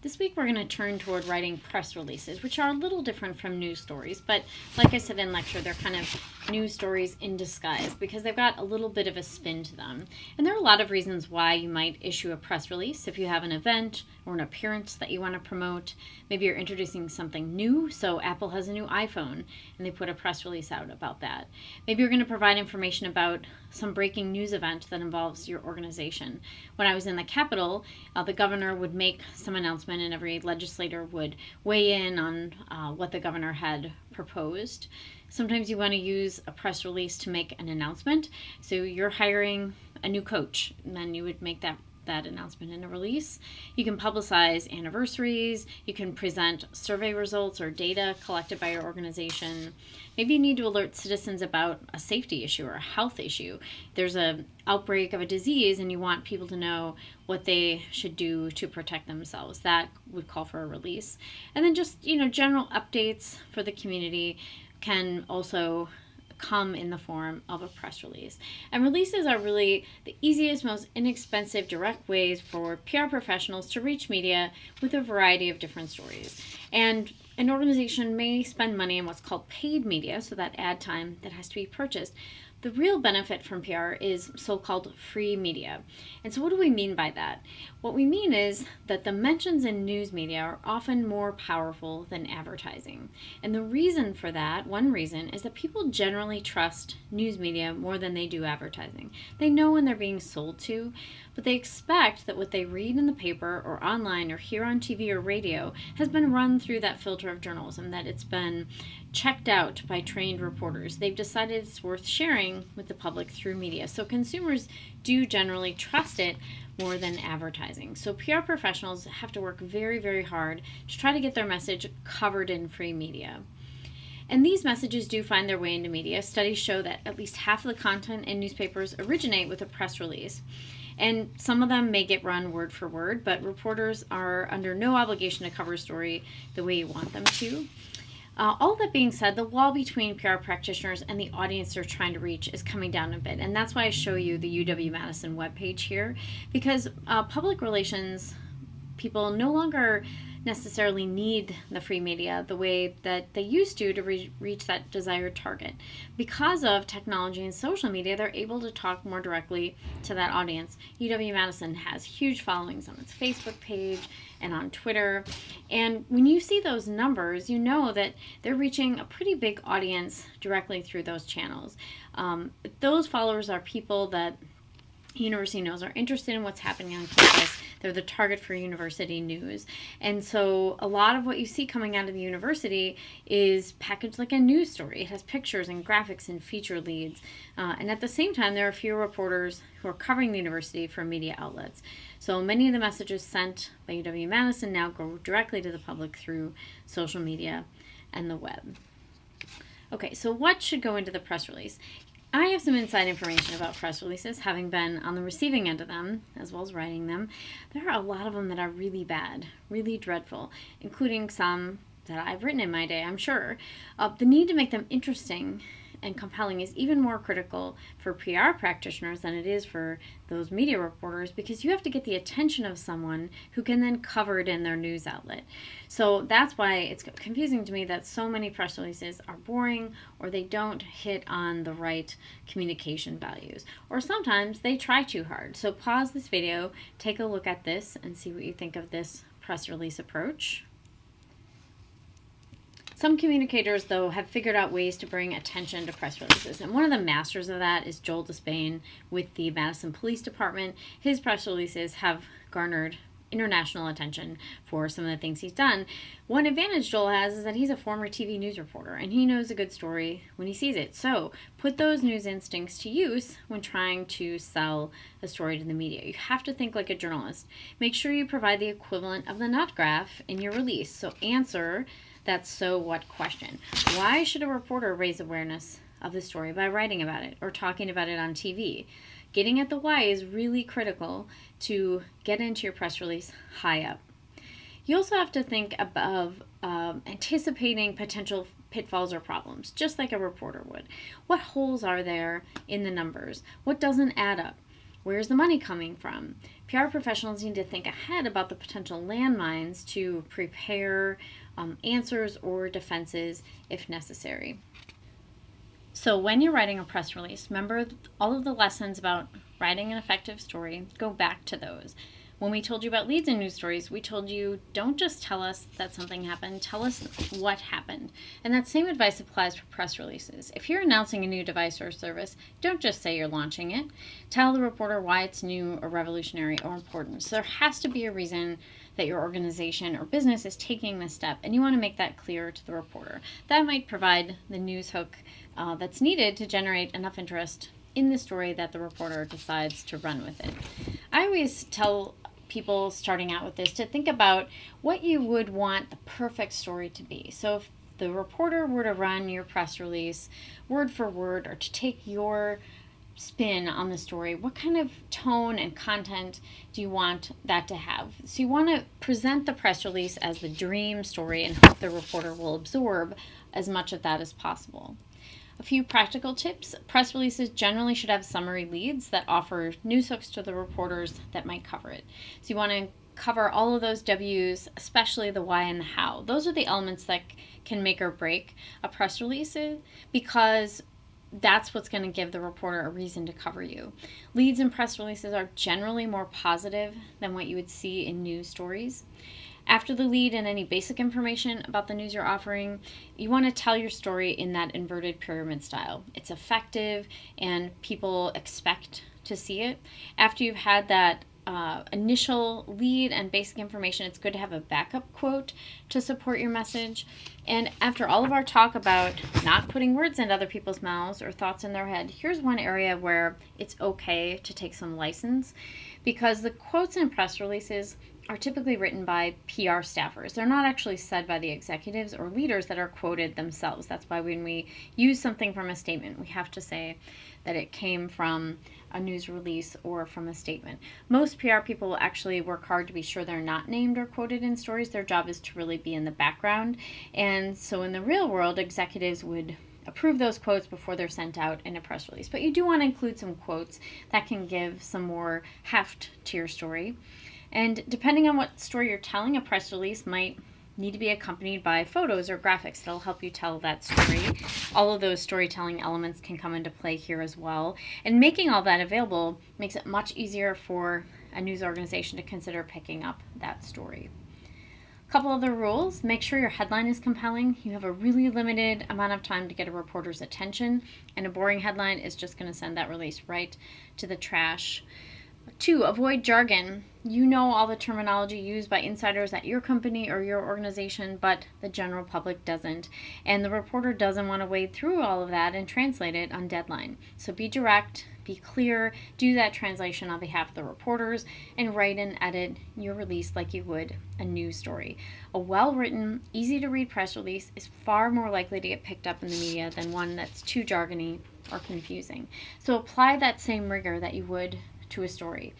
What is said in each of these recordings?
This week we're going to turn toward writing press releases, which are a little different from news stories, but like I said in lecture, they're kind of news stories in disguise because they've got a little bit of a spin to them. And there are a lot of reasons why you might issue a press release. If you have an event or an appearance that you want to promote, maybe you're introducing something new, so Apple has a new iPhone and they put a press release out about that. Maybe you're going to provide information about some breaking news event that involves your organization. When I was in the Capitol, the governor would make some announcement and every legislator would weigh in on what the governor had proposed. Sometimes you want to use a press release to make an announcement. So you're hiring a new coach, and then you would make that announcement in a release. You can publicize anniversaries. You can present survey results or data collected by your organization. Maybe you need to alert citizens about a safety issue or a health issue. There's an outbreak of a disease and you want people to know what they should do to protect themselves. That would call for a release. And then just, general updates for the community can also come in the form of a press release. And releases are really the easiest, most inexpensive, direct ways for PR professionals to reach media with a variety of different stories. And an organization may spend money on what's called paid media, so that ad time that has to be purchased. The real benefit from PR is so-called free media. And so what do we mean by that? What we mean is that the mentions in news media are often more powerful than advertising. And the reason for that, one reason, is that people generally trust news media more than they do advertising. They know when they're being sold to, but they expect that what they read in the paper or online or hear on TV or radio has been run through that filter of journalism, that it's been checked out by trained reporters. They've decided it's worth sharing with the public through media. So consumers do generally trust it more than advertising. So PR professionals have to work very, very hard to try to get their message covered in free media. And these messages do find their way into media. Studies show that at least half of the content in newspapers originate with a press release. And some of them may get run word for word, but reporters are under no obligation to cover a story the way you want them to. All that being said, the wall between PR practitioners and the audience they're trying to reach is coming down a bit. And that's why I show you the UW-Madison webpage here, because public relations people no longer necessarily need the free media the way that they used to reach that desired target. Because of technology and social media, they're able to talk more directly to that audience. UW-Madison has huge followings on its Facebook page and on Twitter. And when you see those numbers, you know that they're reaching a pretty big audience directly through those channels. Those followers are people that university knows are interested in what's happening on campus. They're the target for university news. And so a lot of what you see coming out of the university is packaged like a news story. It has pictures and graphics and feature leads. And at the same time, there are fewer reporters who are covering the university from media outlets. So many of the messages sent by UW-Madison now go directly to the public through social media and the web. Okay, so what should go into the press release? I have some inside information about press releases, having been on the receiving end of them, as well as writing them. There are a lot of them that are really bad, really dreadful, including some that I've written in my day, I'm sure. The need to make them interesting and compelling is even more critical for PR practitioners than it is for those media reporters, because you have to get the attention of someone who can then cover it in their news outlet. So that's why it's confusing to me that so many press releases are boring, or they don't hit on the right communication values, or sometimes they try too hard. So pause this video, take a look at this, and see what you think of this press release approach. Some communicators, though, have figured out ways to bring attention to press releases. And one of the masters of that is Joel Despain with the Madison Police Department. His press releases have garnered international attention for some of the things he's done. One advantage Joel has is that he's a former TV news reporter, and he knows a good story when he sees it. So put those news instincts to use when trying to sell a story to the media. You have to think like a journalist. Make sure you provide the equivalent of the nut graph in your release. So answer that so what question. Why should a reporter raise awareness of the story by writing about it or talking about it on TV? Getting at the why is really critical to get into your press release high up. You also have to think of anticipating potential pitfalls or problems, just like a reporter would. What holes are there in the numbers? What doesn't add up? Where's the money coming from? PR professionals need to think ahead about the potential landmines to prepare answers or defenses if necessary. So when you're writing a press release, remember all of the lessons about writing an effective story, go back to those. When we told you about leads in news stories, we told you don't just tell us that something happened, tell us what happened. And that same advice applies for press releases. If you're announcing a new device or service, don't just say you're launching it. Tell the reporter why it's new or revolutionary or important. So there has to be a reason that your organization or business is taking this step, and you want to make that clear to the reporter. That might provide the news hook that's needed to generate enough interest in the story that the reporter decides to run with it. I always tell people starting out with this to think about what you would want the perfect story to be. So if the reporter were to run your press release word for word, or to take your spin on the story, what kind of tone and content do you want that to have? So you want to present the press release as the dream story and hope the reporter will absorb as much of that as possible. A few practical tips. Press releases generally should have summary leads that offer news hooks to the reporters that might cover it. So you want to cover all of those W's, especially the why and the how. Those are the elements that can make or break a press release, because that's what's going to give the reporter a reason to cover you. Leads in press releases are generally more positive than what you would see in news stories. After the lead and any basic information about the news you're offering, you want to tell your story in that inverted pyramid style. It's effective and people expect to see it. After you've had that initial lead and basic information, it's good to have a backup quote to support your message. And after all of our talk about not putting words in other people's mouths or thoughts in their head, here's one area where it's okay to take some license, because the quotes in press releases are typically written by PR staffers. They're not actually said by the executives or leaders that are quoted themselves. That's why when we use something from a statement, we have to say that it came from a news release or from a statement. Most PR people will actually work hard to be sure they're not named or quoted in stories. Their job is to really be in the background. And so in the real world, executives would approve those quotes before they're sent out in a press release. But you do want to include some quotes that can give some more heft to your story. And depending on what story you're telling, a press release might need to be accompanied by photos or graphics that'll help you tell that story. All of those storytelling elements can come into play here as well. And making all that available makes it much easier for a news organization to consider picking up that story. A couple other rules. Make sure your headline is compelling. You have a really limited amount of time to get a reporter's attention, and a boring headline is just going to send that release right to the trash. 2, avoid jargon. You know all the terminology used by insiders at your company or your organization, but the general public doesn't. And the reporter doesn't want to wade through all of that and translate it on deadline. So be direct, be clear, do that translation on behalf of the reporters, and write and edit your release like you would a news story. A well-written, easy-to-read press release is far more likely to get picked up in the media than one that's too jargony or confusing. So apply that same rigor that you would to a story.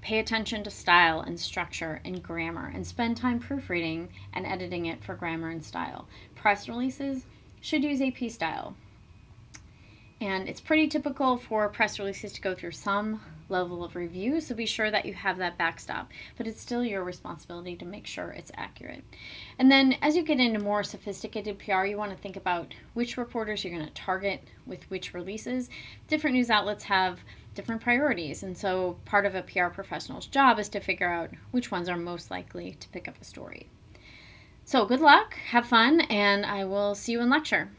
Pay attention to style and structure and grammar, and spend time proofreading and editing it for grammar and style. Press releases should use AP style. And it's pretty typical for press releases to go through some level of review, so be sure that you have that backstop. But it's still your responsibility to make sure it's accurate. And then as you get into more sophisticated PR, you want to think about which reporters you're going to target with which releases. Different news outlets have different priorities, and so part of a PR professional's job is to figure out which ones are most likely to pick up a story. So good luck, have fun, and I will see you in lecture.